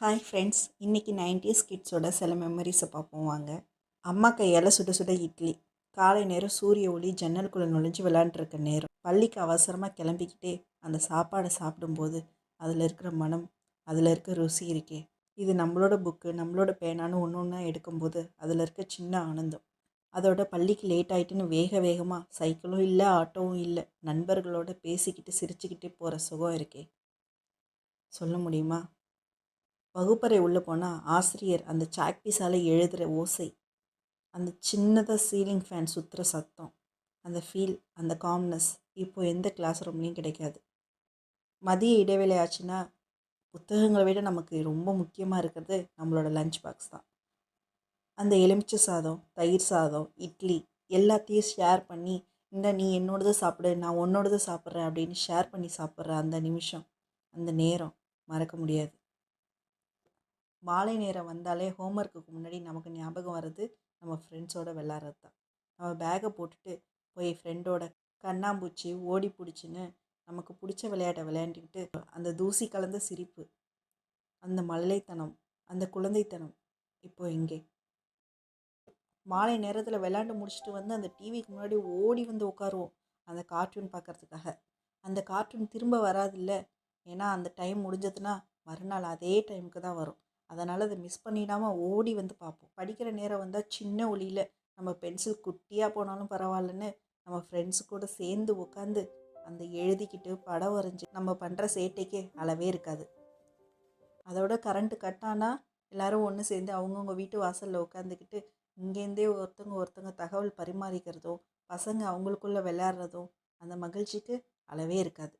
Hi friends, இன்றைக்கி 90s கிட்ஸோட சில மெமரிஸை பார்ப்போம் வாங்க. அம்மா கையால் சுட சுட இட்லி, காலை நேரம் சூரிய ஒளி ஜன்னலுக்குள்ளே நுழைஞ்சு விளாண்டுருக்க நேரம், பள்ளிக்கு அவசரமாக கிளம்பிக்கிட்டே அந்த சாப்பாடை சாப்பிடும்போது அதில் இருக்கிற மனம், அதில் இருக்க ருசி இருக்கே, இது நம்மளோட புக்கு, நம்மளோட பேனான்னு ஒன்று ஒன்றா எடுக்கும்போது அதில் இருக்க சின்ன ஆனந்தம். அதோட பள்ளிக்கு லேட் ஆகிட்டுன்னு வேக வேகமாக சைக்கிளும் இல்லை, ஆட்டோவும் இல்லை, நண்பர்களோட பேசிக்கிட்டு சிரிச்சுக்கிட்டே போகிற சுகம் இருக்கே, சொல்ல முடியுமா? வகுப்பறை உள்ளே போனால் ஆசிரியர் அந்த சாக் பீஸால் எழுதுகிற ஓசை, அந்த சின்னதாக சீலிங் ஃபேன் சுற்றுற சத்தம், அந்த ஃபீல், அந்த காம்னஸ் இப்போது எந்த கிளாஸ் ரூம்லேயும் கிடைக்காது. மதிய இடைவேளை ஆச்சுன்னா புத்தகங்களை விட நமக்கு ரொம்ப முக்கியமாக இருக்கிறது நம்மளோட லஞ்ச் பாக்ஸ் தான். அந்த எலுமிச்சை சாதம், தயிர் சாதம், இட்லி எல்லாத்தையும் ஷேர் பண்ணி, இந்த நீ என்னோடது சாப்பிடு, நான் உன்னோடது சாப்பிட்றேன் அப்படின்னு ஷேர் பண்ணி சாப்பிட்ற அந்த நிமிஷம், அந்த நேரம் மறக்க முடியாது. மாலை நேரம் வந்தாலே ஹோம்ஒர்க்குக்கு முன்னாடி நமக்கு ஞாபகம் வர்றது நம்ம ஃப்ரெண்ட்ஸோடு விளாட்றது தான். நம்ம பேக்கை போட்டுட்டு போய் ஃப்ரெண்டோட கண்ணாம்பூச்சி ஓடி பிடிச்சின்னு நமக்கு பிடிச்ச விளையாட்டை விளையாண்டுக்கிட்டு அந்த தூசி கலந்த சிரிப்பு, அந்த மழலைத்தனம், அந்த குழந்தைத்தனம் இப்போ எங்கே? மாலை நேரத்தில் விளையாண்டு முடிச்சுட்டு வந்து அந்த டிவிக்கு முன்னாடி ஓடி வந்து உட்காருவோம் அந்த கார்ட்டூன் பார்க்குறதுக்காக. அந்த கார்ட்டூன் திரும்ப வராதில்ல, ஏன்னா அந்த டைம் முடிஞ்சதுன்னா மறுநாள் அதே டைமுக்கு தான் வரும். அதனால் அதை மிஸ் பண்ணிடாமல் ஓடி வந்து பார்ப்போம். படிக்கிற நேரம் வந்தால் சின்ன ஒளியில் நம்ம பென்சில் குட்டியாக போனாலும் பரவாயில்லன்னு நம்ம ஃப்ரெண்ட்ஸு கூட சேர்ந்து உட்காந்து அந்த எழுதிக்கிட்டு படம் வரைஞ்சி நம்ம பண்ணுற சேட்டைக்கு அளவே இருக்காது. அதோட கரண்ட்டு கட் ஆனால் எல்லோரும் ஒன்று சேர்ந்து அவங்கவுங்க வீட்டு வாசலில் உட்காந்துக்கிட்டு இங்கேருந்தே ஒருத்தங்க தகவல் பரிமாறிக்கிறதும், பசங்க அவங்களுக்குள்ளே விளையாடுறதும், அந்த மகிழ்ச்சிக்கு அளவே இருக்காது.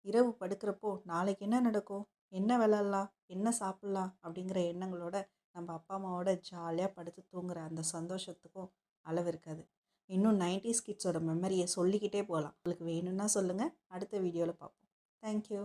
இரவு படுக்கிறப்போ நாளைக்கு என்ன நடக்கும், என்ன விளாட்லாம், என்ன சாப்பிட்லாம் அப்படிங்கிற எண்ணங்களோட நம்ம அப்பா அம்மாவோட ஜாலியாக படுத்து தூங்குற அந்த சந்தோஷத்துக்கும் அளவு இருக்காது. இன்னும் 90s கிட்ஸோட மெமரியை சொல்லிக்கிட்டே போகலாம். உங்களுக்கு வேணும்னா சொல்லுங்கள், அடுத்த வீடியோவில் பார்ப்போம். தேங்க்யூ.